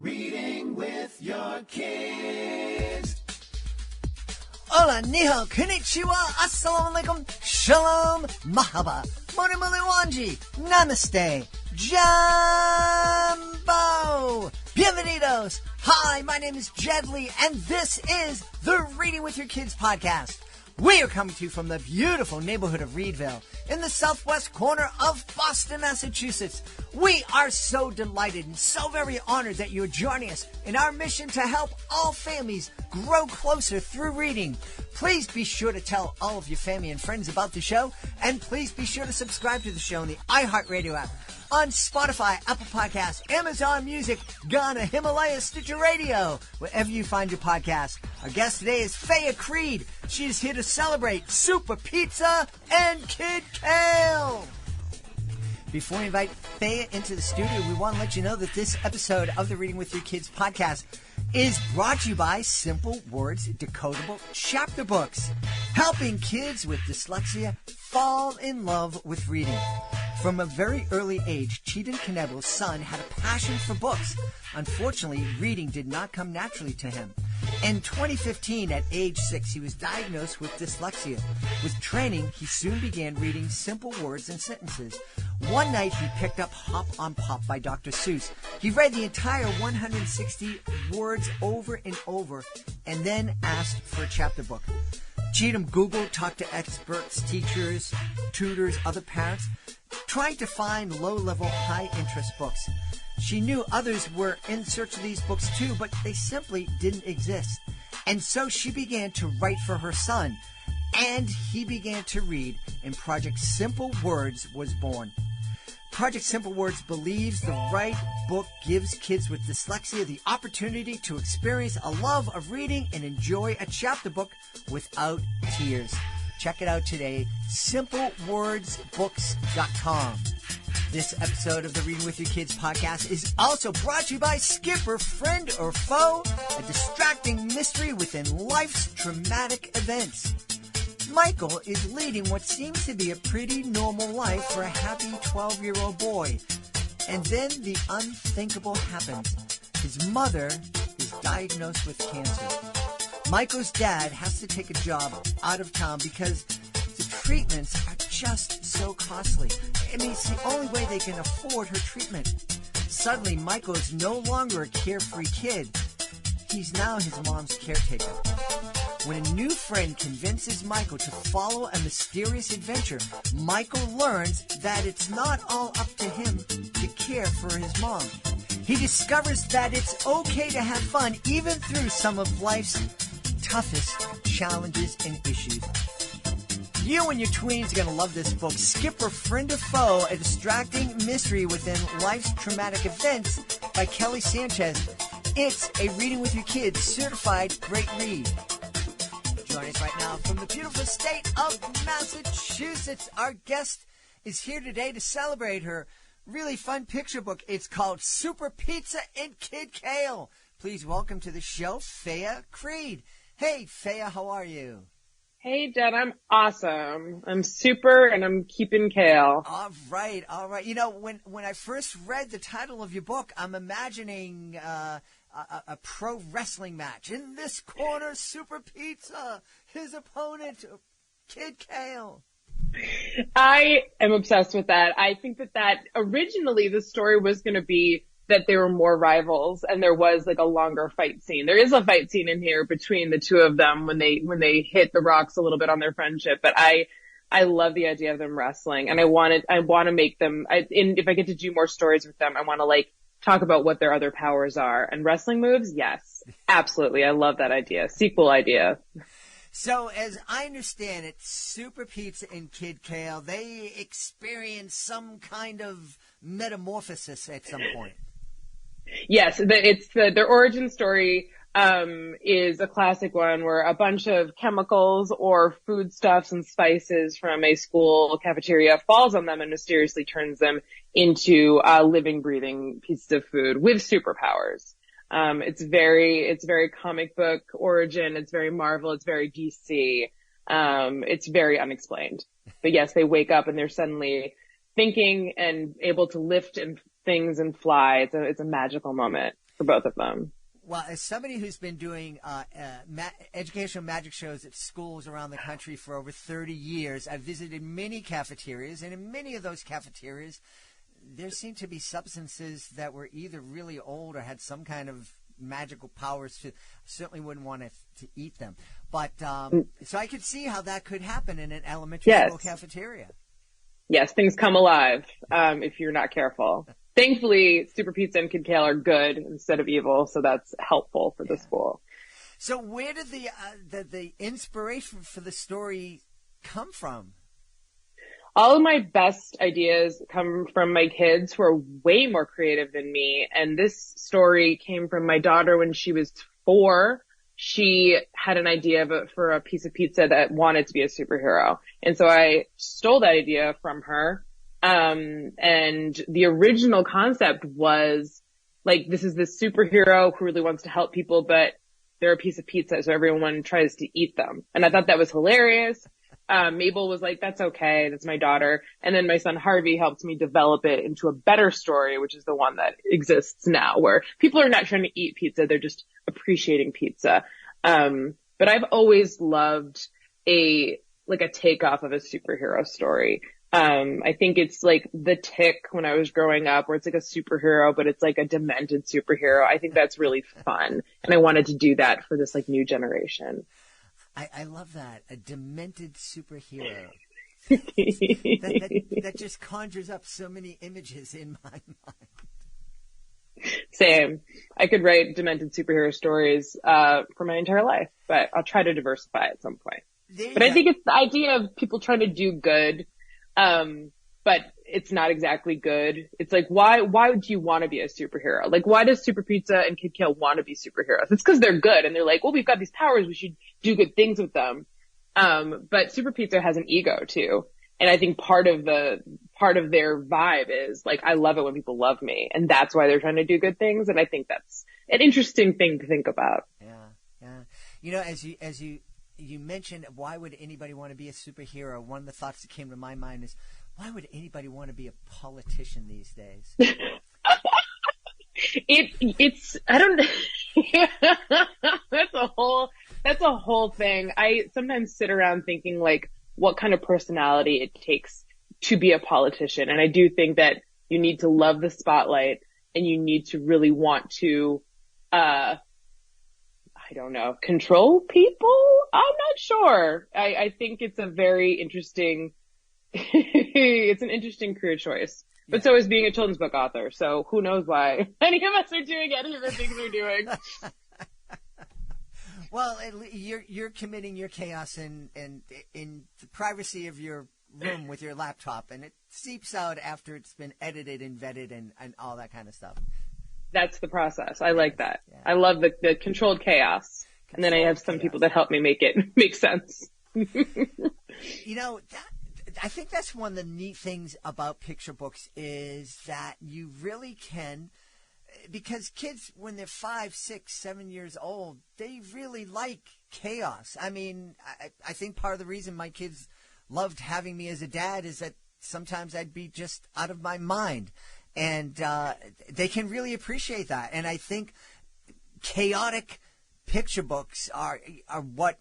Reading with your kids. Hola, niho, konnichiwa, assalamu alaikum, shalom, mahaba, moni moni wanji, namaste, jambo, bienvenidos. Hi, my name is Jed Lee, and this is the Reading with Your Kids podcast. We are coming to you from the beautiful neighborhood of Reedville in the southwest corner of Boston, Massachusetts. We are so delighted and so very honored that you're joining us in our mission to help all families grow closer through reading. Please be sure to tell all of your family and friends about the show, and please be sure to subscribe to the show on the iHeartRadio app, on Spotify, Apple Podcasts, Amazon Music, Ghana, Himalaya, Stitcher Radio, wherever you find your podcast. Our guest today is Phaea Crede. She is here to celebrate Super Pizza and Kid Kale. Before we invite Phaea into the studio, we want to let you know that this episode of the Reading with Your Kids podcast is brought to you by Simple Words Decodable Chapter Books, helping kids with dyslexia fall in love with reading. From a very early age, Chetan Knebel's son had a passion for books. Unfortunately, reading did not come naturally to him. In 2015, at age 6, he was diagnosed with dyslexia. With training, he soon began reading simple words and sentences. One night, he picked up Hop on Pop by Dr. Seuss. He read the entire 160 words over and over, and then asked for a chapter book. Cheatham Googled, talked to experts, teachers, tutors, other parents, trying to find low-level, high-interest books. She knew others were in search of these books too, but they simply didn't exist. And so she began to write for her son, and he began to read, and Project Simple Words was born. Project Simple Words believes the right book gives kids with dyslexia the opportunity to experience a love of reading and enjoy a chapter book without tears. Check it out today, simplewordsbooks.com. This episode of the Reading with Your Kids podcast is also brought to you by Skipper, Friend or Foe, a distracting mystery within life's traumatic events. Michael is leading what seems to be a pretty normal life for a happy 12-year-old boy. And then the unthinkable happens. His mother is diagnosed with cancer. Michael's dad has to take a job out of town because the treatments are just so costly. I mean, it's the only way they can afford her treatment. Suddenly, Michael is no longer a carefree kid. He's now his mom's caretaker. When a new friend convinces Michael to follow a mysterious adventure, Michael learns that it's not all up to him to care for his mom. He discovers that it's okay to have fun even through some of life's toughest challenges and issues. You and your tweens are going to love this book, Skipper, Friend or Foe, a distracting mystery within life's traumatic events by Kelly Sanchez. It's a Reading with Your Kids certified great read. Joining us right now from the beautiful state of Massachusetts, our guest is here today to celebrate her really fun picture book. It's called Super Pizza and Kid Kale. Please welcome to the show, Phaea Crede. Hey, Phaea, how are you? Hey, Dad, I'm awesome. I'm super, and I'm keeping Kale. All right. You know, when I first read the title of your book, I'm imagining a pro wrestling match. In this corner, Super Pizza, his opponent, Kid Kale. I am obsessed with that. I think that originally the story was going to be that there were more rivals and there was like a longer fight scene. There is a fight scene in here between the two of them when they hit the rocks a little bit on their friendship. But I love the idea of them wrestling, and I want to make them, if I get to do more stories with them, I want to like talk about what their other powers are. And wrestling moves, yes, absolutely. I love that idea. Sequel idea. So as I understand it, Super Pizza and Kid Kale, they experience some kind of metamorphosis at some point. Yes, their origin story is a classic one where a bunch of chemicals or foodstuffs and spices from a school cafeteria falls on them and mysteriously turns them into living, breathing pieces of food with superpowers. It's very comic book origin. It's very Marvel. It's very DC. It's very unexplained. But yes, they wake up and they're suddenly thinking and able to lift and things and fly. It's a magical moment. for both of them. Well, as somebody who's been doing educational magic shows at schools around the country for over 30 years, I've visited many cafeterias, and in many of those cafeterias, there seemed to be substances that were either really old or had some kind of magical powers. Certainly wouldn't want to eat them. But so I could see how that could happen in an elementary school cafeteria. Yes, things come alive if you're not careful. Thankfully, Super Pizza and Kid Kale are good instead of evil, so that's helpful for the school. So where did the inspiration for the story come from? All of my best ideas come from my kids, who are way more creative than me. And this story came from my daughter when she was 4. She had an idea for a piece of pizza that wanted to be a superhero. And so I stole that idea from her. And the original concept was like, this is this superhero who really wants to help people, but they're a piece of pizza, so everyone tries to eat them. And I thought that was hilarious. Mabel was like, that's okay. That's my daughter. And then my son Harvey helped me develop it into a better story, which is the one that exists now, where people are not trying to eat pizza. They're just appreciating pizza. But I've always loved a takeoff of a superhero story. I think it's like The Tick when I was growing up, where it's like a superhero, but it's like a demented superhero. I think that's really fun. And I wanted to do that for this like new generation. I love that. A demented superhero. that just conjures up so many images in my mind. Same. I could write demented superhero stories for my entire life, but I'll try to diversify at some point. But I think it's the idea of people trying to do good, but it's not exactly good. It's like, why would you want to be a superhero? Like, why does Super Pizza and Kid Kale want to be superheroes? It's because they're good, and they're like, well, we've got these powers, we should do good things with them. But Super Pizza has an ego too. And I think part of their vibe is like, I love it when people love me, and that's why they're trying to do good things. And I think that's an interesting thing to think about. Yeah. You know, as you mentioned, why would anybody want to be a superhero? One of the thoughts that came to my mind is, why would anybody want to be a politician these days? It's I don't that's a whole thing. I sometimes sit around thinking like, what kind of personality it takes to be a politician. And I do think that you need to love the spotlight, and you need to really want to, I don't know, control people? I'm not sure. I think it's a very interesting, it's an interesting career choice. But so is being a children's book author. So who knows why any of us are doing any of the things we're doing. Well, you're committing your chaos in the privacy of your room with your laptop, and it seeps out after it's been edited and vetted and all that kind of stuff. That's the process. I like that. Yeah. I love the controlled chaos. And then I have some people that help me make it make sense. You know, I think that's one of the neat things about picture books is that you really can, because kids, when they're 5, 6, 7 years old, they really like chaos. I mean, I think part of the reason my kids loved having me as a dad is that sometimes I'd be just out of my mind. And they can really appreciate that. And I think chaotic picture books are what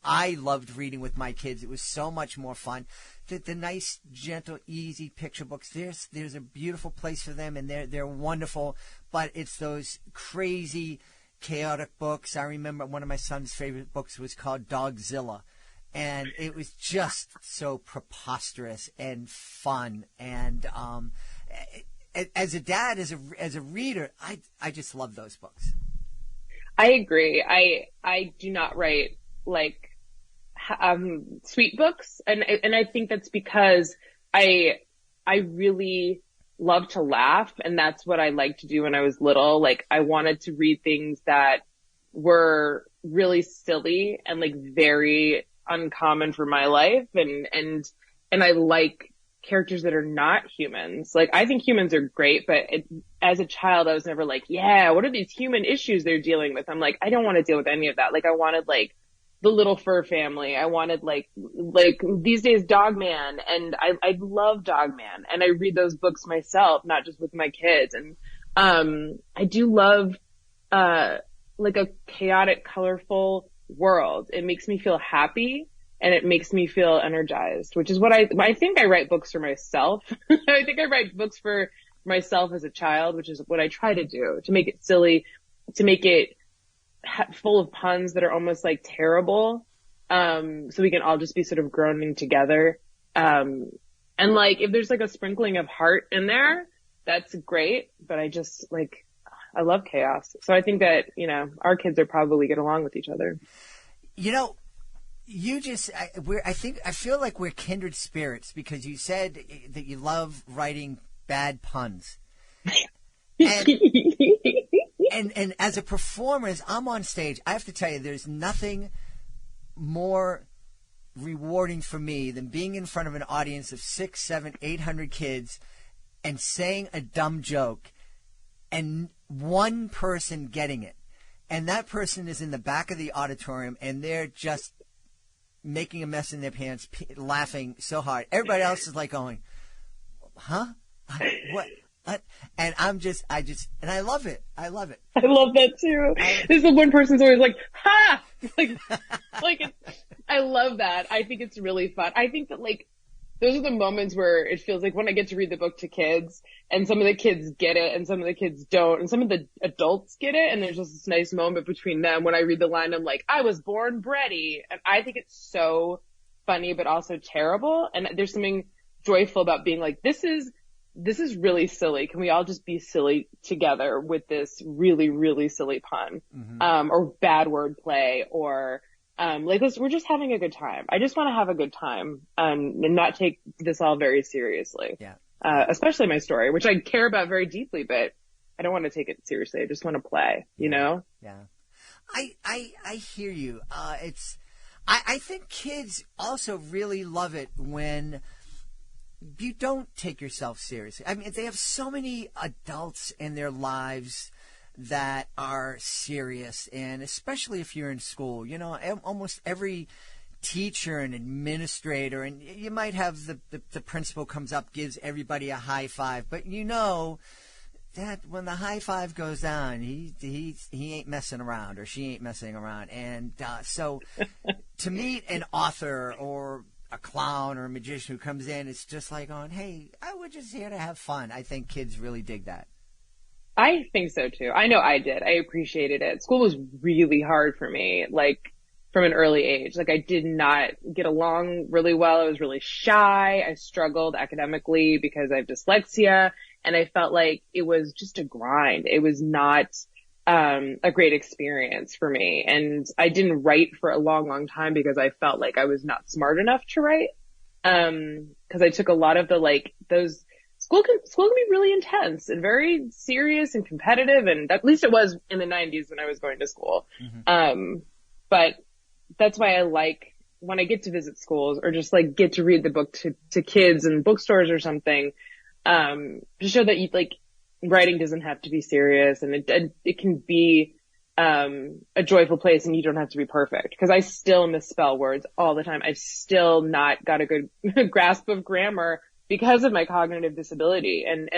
I loved reading with my kids. It was so much more fun. The nice, gentle, easy picture books, there's a beautiful place for them, and they're wonderful. But it's those crazy, chaotic books. I remember one of my son's favorite books was called Dogzilla. And it was just so preposterous and fun. And as a dad, as a reader, I just love those books. I agree. I do not write like sweet books, and I think that's because I really love to laugh, and that's what I liked to do when I was little. Like, I wanted to read things that were really silly and like very uncommon for my life, and I like characters that are not humans. Like, I think humans are great, but as a child, I was never like, yeah, what are these human issues they're dealing with? I'm like, I don't want to deal with any of that. Like, I wanted like the Little Fur Family. I wanted like these days Dogman, and I love Dogman, and I read those books myself, not just with my kids. And I do love like a chaotic, colorful world. It makes me feel happy and it makes me feel energized, which is what I think I write books for myself. I think I write books for myself as a child, which is what I try to do, to make it silly, to make it full of puns that are almost like terrible. So we can all just be sort of groaning together. And like, if there's like a sprinkling of heart in there, that's great. But I love chaos. So I think that, our kids are probably get along with each other. I feel like we're kindred spirits because you said that you love writing bad puns. And as a performer, as I'm on stage, I have to tell you, there's nothing more rewarding for me than being in front of an audience of 600, 700, 800 kids and saying a dumb joke and one person getting it. And that person is in the back of the auditorium and they're just making a mess in their pants, laughing so hard. Everybody else is like going, huh? What? And I love it. I love it. I love that too. There's the one person's always like, ha! I love that. I think it's really fun. I think that those are the moments where it feels like when I get to read the book to kids and some of the kids get it and some of the kids don't and some of the adults get it and there's just this nice moment between them when I read the line, I'm like, I was born bready. And I think it's so funny but also terrible. And there's something joyful about being like, this is really silly. Can we all just be silly together with this really, really silly pun, or bad wordplay or, we're just having a good time. I just want to have a good time, and not take this all very seriously. Yeah. Especially my story, which I care about very deeply, but I don't want to take it seriously. I just want to play, Yeah. I hear you. I think kids also really love it when you don't take yourself seriously. I mean, they have so many adults in their lives that are serious, and especially if you're in school, almost every teacher and administrator, and you might have the principal comes up, gives everybody a high five, but that when the high five goes down, he ain't messing around or she ain't messing around. And so to meet an author or a clown or a magician who comes in, it's just like going, hey, we're just here to have fun. I think kids really dig that. I think so too. I know I did. I appreciated it. School was really hard for me, from an early age. I did not get along really well. I was really shy. I struggled academically because I have dyslexia, and I felt like it was just a grind. It was not a great experience for me. And I didn't write for a long, long time because I felt like I was not smart enough to write. Cause I took a lot of those school can be really intense and very serious and competitive. And at least it was in the 90s when I was going to school. But that's why I like when I get to visit schools or just get to read the book to kids in bookstores or something, to show that writing doesn't have to be serious and it can be a joyful place and you don't have to be perfect, because I still misspell words all the time. I've still not got a good grasp of grammar because of my cognitive disability, and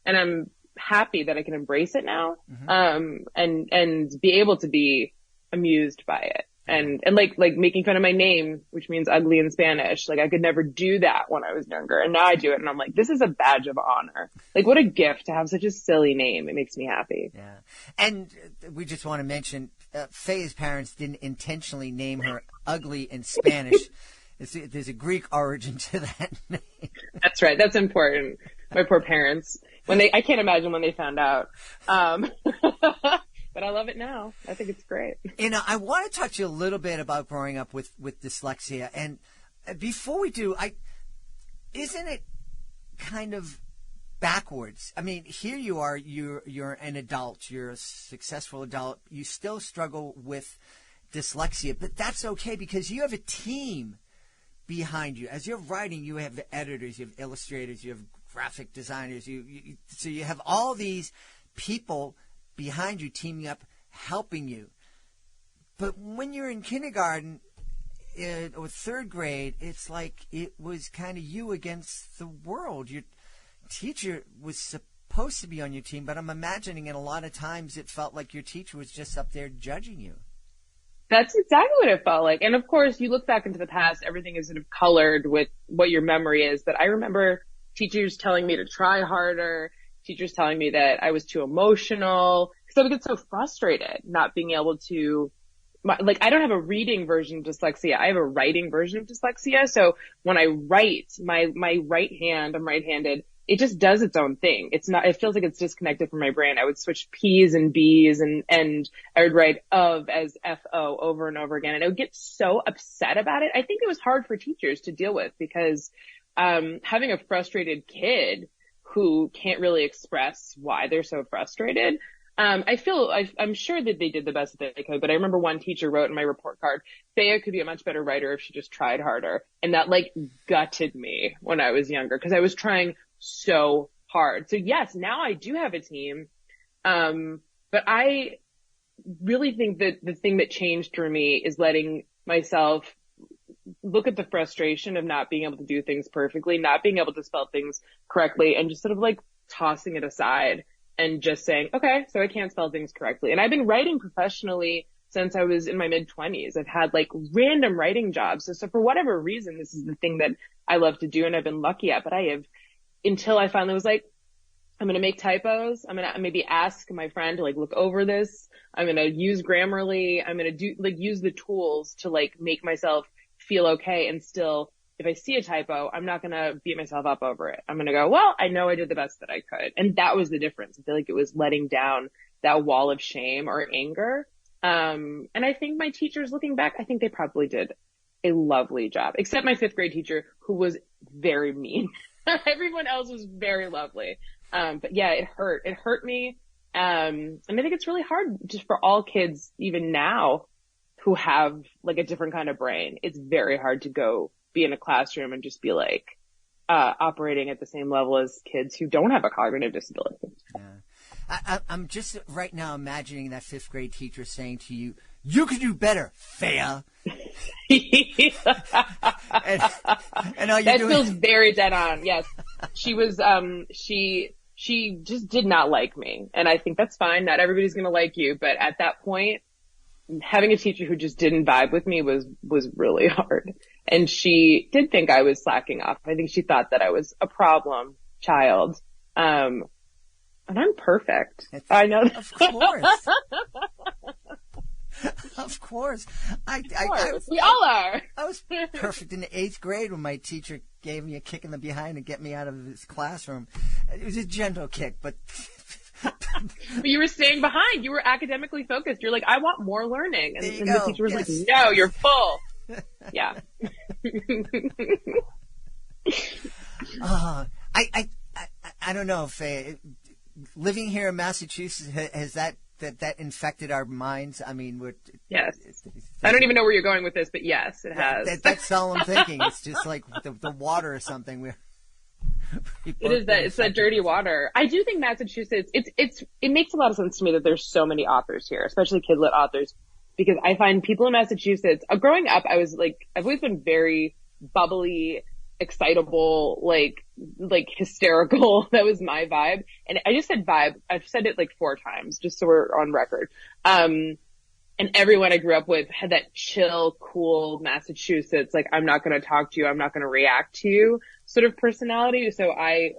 I'm happy that I can embrace it now, and be able to be amused by it. And making fun of my name, which means ugly in Spanish. I could never do that when I was younger. And now I do it. And I'm like, this is a badge of honor. What a gift to have such a silly name. It makes me happy. Yeah. And we just want to mention, Phaea's parents didn't intentionally name her ugly in Spanish. There's a Greek origin to that name. That's right. That's important. My poor parents. I can't imagine when they found out. But I love it now. I think it's great. I want to touch a little bit about growing up with dyslexia. And before we do, isn't it kind of backwards? I mean, here you are, you're an adult, you're a successful adult, you still struggle with dyslexia, but that's okay because you have a team behind you. As you're writing, you have editors, you have illustrators, you have graphic designers, so you have all these people behind you teaming up, helping you. But when you're in kindergarten or third grade, it was kind of you against the world. Your teacher was supposed to be on your team, but I'm imagining it a lot of times it felt like your teacher was just up there judging you. That's exactly what it felt like. And of course, you look back into the past, everything is sort of colored with what your memory is. But I remember teachers telling me to try harder, teachers telling me that I was too emotional, because I would get so frustrated not being able to, I don't have a reading version of dyslexia. I have a writing version of dyslexia. So when I write, my right hand, I'm right-handed, it just does its own thing. It feels like it's disconnected from my brain. I would switch P's and B's and I would write of as F-O over and over again. And I would get so upset about it. I think it was hard for teachers to deal with because, having a frustrated kid who can't really express why they're so frustrated. I'm sure that they did the best that they could, but I remember one teacher wrote in my report card, Phaea could be a much better writer if she just tried harder. And that gutted me when I was younger because I was trying so hard. So yes, now I do have a team. But I really think that the thing that changed for me is letting myself look at the frustration of not being able to do things perfectly, not being able to spell things correctly, and just sort of tossing it aside and just saying, okay, so I can't spell things correctly. And I've been writing professionally since I was in my mid-20s. I've had random writing jobs. So for whatever reason, this is the thing that I love to do and I've been lucky at, but until I finally was I'm going to make typos. I'm going to maybe ask my friend to look over this. I'm going to use Grammarly. I'm going to do use the tools to make myself feel okay. And still, if I see a typo, I'm not going to beat myself up over it. I'm going to go, well, I know I did the best that I could. And that was the difference. I feel like it was letting down that wall of shame or anger. And I think my teachers, looking back, I think they probably did a lovely job, except my 5th grade teacher who was very mean. Everyone else was very lovely. But yeah, it hurt. It hurt me. And I think it's really hard just for all kids, even now, who have a different kind of brain. It's very hard to go be in a classroom and just be operating at the same level as kids who don't have a cognitive disability. Yeah. I'm just right now imagining that 5th grade teacher saying to you, you could do better, Phaea. and all you're doing... feels very dead on. Yes. She was, she just did not like me. And I think that's fine. Not everybody's going to like you. But at that point, having a teacher who just didn't vibe with me was really hard. And she did think I was slacking off. I think she thought that I was a problem child. And I'm perfect. I know. Of course. Of course. We all are. I was perfect in the 8th grade when my teacher gave me a kick in the behind and get me out of his classroom. It was a gentle kick, but... But you were staying behind. You were academically focused. You're I want more learning. And the teacher was no, you're full. Yeah. I don't know if living here in Massachusetts has that infected our minds. I mean, yes. I don't even know where you're going with this, but yes, it has. That's all I'm thinking. It's just like the water or something. It's that dirty water. I do think Massachusetts, it makes a lot of sense to me that there's so many authors here, especially kid-lit authors, because I find people in Massachusetts, growing up, I've always been very bubbly, excitable, hysterical. That was my vibe. And I just said vibe. I've said it 4 times, just so we're on record. And everyone I grew up with had that chill, cool Massachusetts, I'm not going to talk to you, I'm not going to react to you sort of personality. So I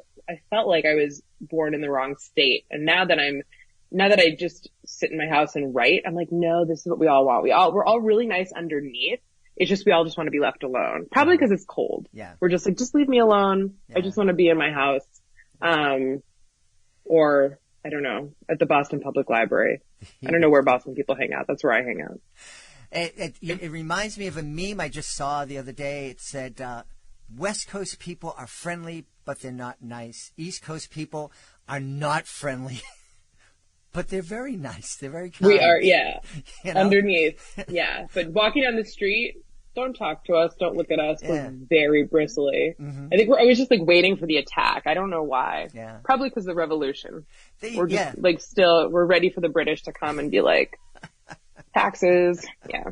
felt like I was born in the wrong state. And now that I just sit in my house and write, I'm no, this is what we all want. We're all really nice underneath. It's just, we all just want to be left alone. Probably because it's cold. Yeah. We're just just leave me alone. Yeah. I just want to be in my house. Or I don't know, at the Boston Public Library. I don't know where Boston people hang out. That's where I hang out. It reminds me of a meme I just saw the other day. It said, West Coast people are friendly, but they're not nice. East Coast people are not friendly, but they're very nice. They're very kind. We are, yeah. Underneath, yeah. But walking down the street, don't talk to us. Don't look at us. Yeah. We're very bristly. Mm-hmm. I think I was just waiting for the attack. I don't know why. Yeah. Probably because of the revolution. We're just we're ready for the British to come and be taxes. Yeah.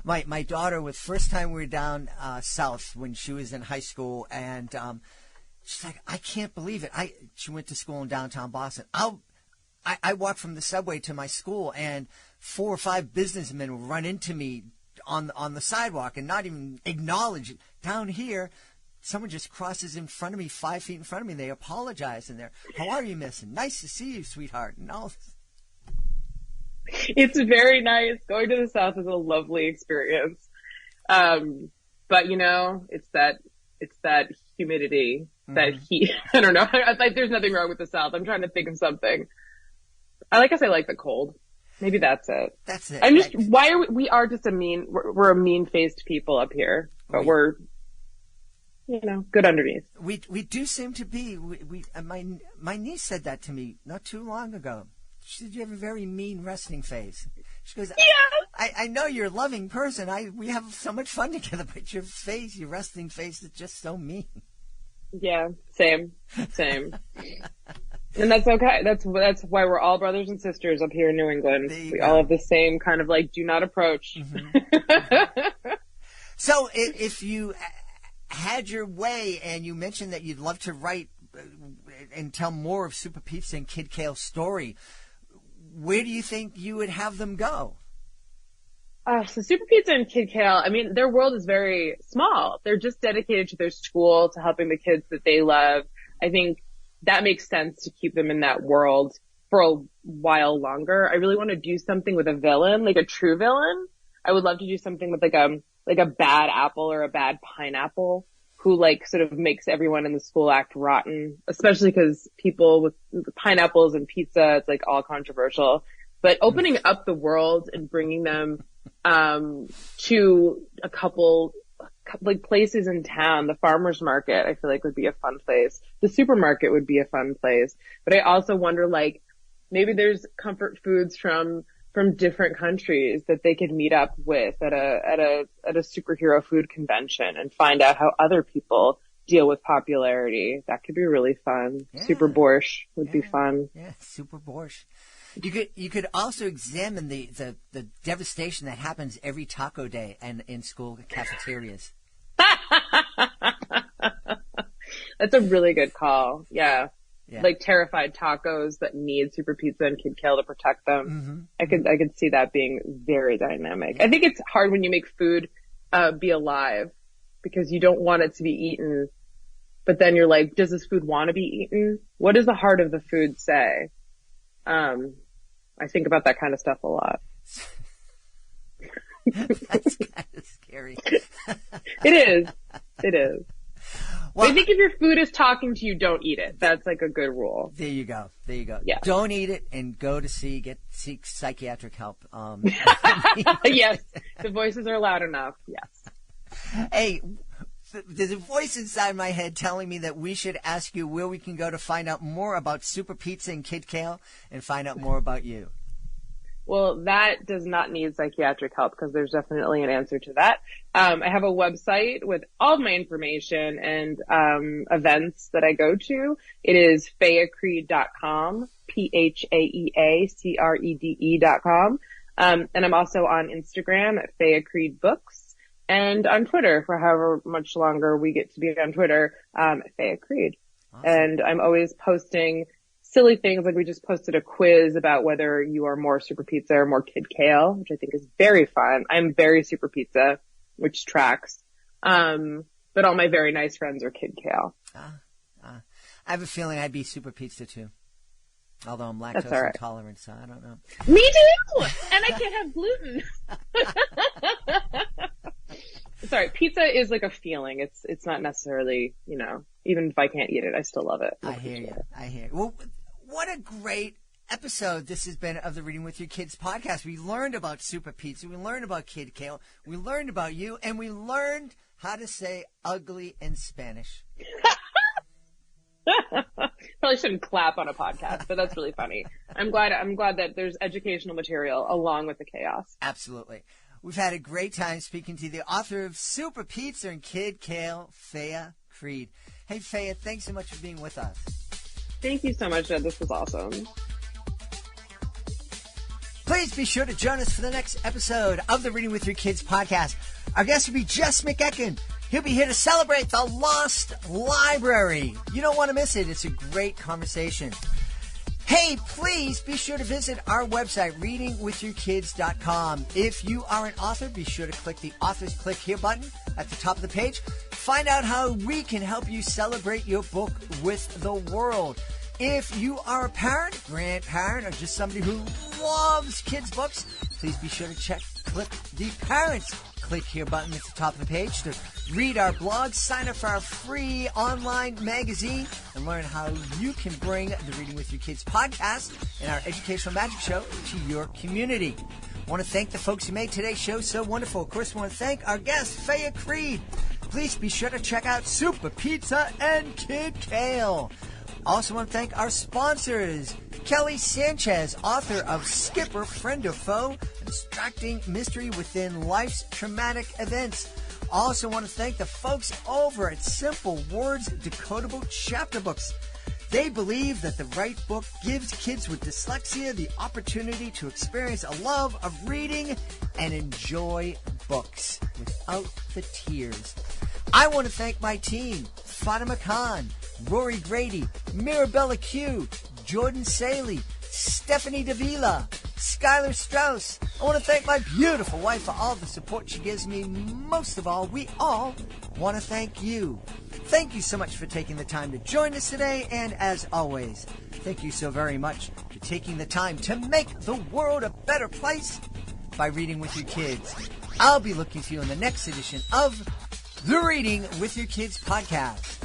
My daughter was first time we were down south when she was in high school, and She's like, I can't believe it. She went to school in downtown Boston. I walked from the subway to my school, and 4 or 5 businessmen would run into me on the sidewalk and not even acknowledge it. Down here, someone just crosses in front of me, 5 feet in front of me, and they apologize, and they're, how are you, miss? And nice to see you, sweetheart, and all this. It's very nice. Going to the South is a lovely experience. But it's that humidity, that heat. I don't know. There's nothing wrong with the South. I'm trying to think of something. I guess I like the cold. Maybe that's it. That's it. I'm just, we are just we're a mean-faced people up here, but we're, good underneath. We do seem to be. My niece said that to me not too long ago. She said, you have a very mean resting face. She goes, yeah. I know you're a loving person. We have so much fun together, but your resting face is just so mean. Yeah, same. And that's okay. That's why we're all brothers and sisters up here in New England. We all have the same kind of do not approach. Mm-hmm. So if you had your way, and you mentioned that you'd love to write and tell more of Super Pizza and Kid Kale's story, where do you think you would have them go? So Super Pizza and Kid Kale, their world is very small. They're just dedicated to their school, to helping the kids that they love. I think that makes sense to keep them in that world for a while longer. I really want to do something with a villain, like a true villain. I would love to do something with like a bad apple or a bad pineapple who sort of makes everyone in the school act rotten, especially because people with pineapples and pizza, it's all controversial. But opening up the world and bringing them to a couple places in town. The farmer's market, I feel would be a fun place. The supermarket would be a fun place. But I also wonder, maybe there's comfort foods from different countries that they could meet up with at a superhero food convention and find out how other people deal with popularity. That could be really fun. Yeah. Super borscht would be fun. Yeah, super borscht. You could also examine the devastation that happens every taco day and in school cafeterias. That's a really good call. Yeah. Terrified tacos that need Super Pizza and Kid Kale to protect them. Mm-hmm. I could see that being very dynamic. I think it's hard when you make food be alive, because you don't want it to be eaten, but then you're like, does this food want to be eaten? What does the heart of the food say? I think about that kind of stuff a lot. That's kind of scary. It is. Well, I think if your food is talking to you, don't eat it. That's a good rule. There you go. Yeah. Don't eat it, and go to seek psychiatric help. Yes. The voices are loud enough. Yes. Hey, there's a voice inside my head telling me that we should ask you where we can go to find out more about Super Pizza and Kid Kale and find out more about you. Well, that does not need psychiatric help, because there's definitely an answer to that. I have a website with all of my information and events that I go to. It is phaeacrede.com, PHAEACREDE.com. And I'm also on Instagram at Phaea Crede Books, and on Twitter for however much longer we get to be on Twitter, at Phaea Crede. Awesome. And I'm always posting silly things, we just posted a quiz about whether you are more Super Pizza or more Kid Kale, which I think is very fun. I'm very Super Pizza, which tracks. But all my very nice friends are Kid Kale. I have a feeling I'd be Super Pizza too. Although I'm lactose intolerant, so I don't know. Me too! And I can't have gluten. Sorry, pizza is a feeling. It's not necessarily, even if I can't eat it, I still love it. I hear you. Well, what a great episode this has been of the Reading with Your Kids podcast. We learned about Super Pizza. We learned about Kid Kale. We learned about you. And we learned how to say ugly in Spanish. Probably shouldn't clap on a podcast, but that's really funny. I'm glad that there's educational material along with the chaos. Absolutely. We've had a great time speaking to the author of Super Pizza and Kid Kale, Phaea Crede. Hey, Phaea, thanks so much for being with us. Thank you so much, Jed. This was awesome. Please be sure to join us for the next episode of the Reading with Your Kids podcast. Our guest will be Jess McEachen. He'll be here to celebrate the Lost Library. You don't want to miss it. It's a great conversation. Hey, please be sure to visit our website, readingwithyourkids.com. If you are an author, be sure to click the Authors Click Here button at the top of the page. Find out how we can help you celebrate your book with the world. If you are a parent, grandparent, or just somebody who loves kids' books, please be sure to click the Parents Click Here button at the top of the page to read our blog, sign up for our free online magazine, and learn how you can bring the Reading with Your Kids podcast and our Educational Magic Show to your community. I want to thank the folks who made today's show so wonderful. Of course, I want to thank our guest, Phaea Crede. Please be sure to check out Super Pizza and Kid Kale. Also want to thank our sponsors, Kelly Sanchez, author of Skipper, Friend or Foe, a distracting mystery within life's traumatic events. Also want to thank the folks over at Simple Words Decodable Chapter Books. They believe that the right book gives kids with dyslexia the opportunity to experience a love of reading and enjoy books without the tears. I want to thank my team, Fatima Khan, Rory Grady, Mirabella Q, Jordan Saley, Stephanie Davila, Skylar Strauss. I want to thank my beautiful wife for all the support she gives me. Most of all, we all want to thank you. Thank you so much for taking the time to join us today. And as always, thank you so very much for taking the time to make the world a better place by reading with your kids. I'll be looking for you in the next edition of the Reading with Your Kids podcast.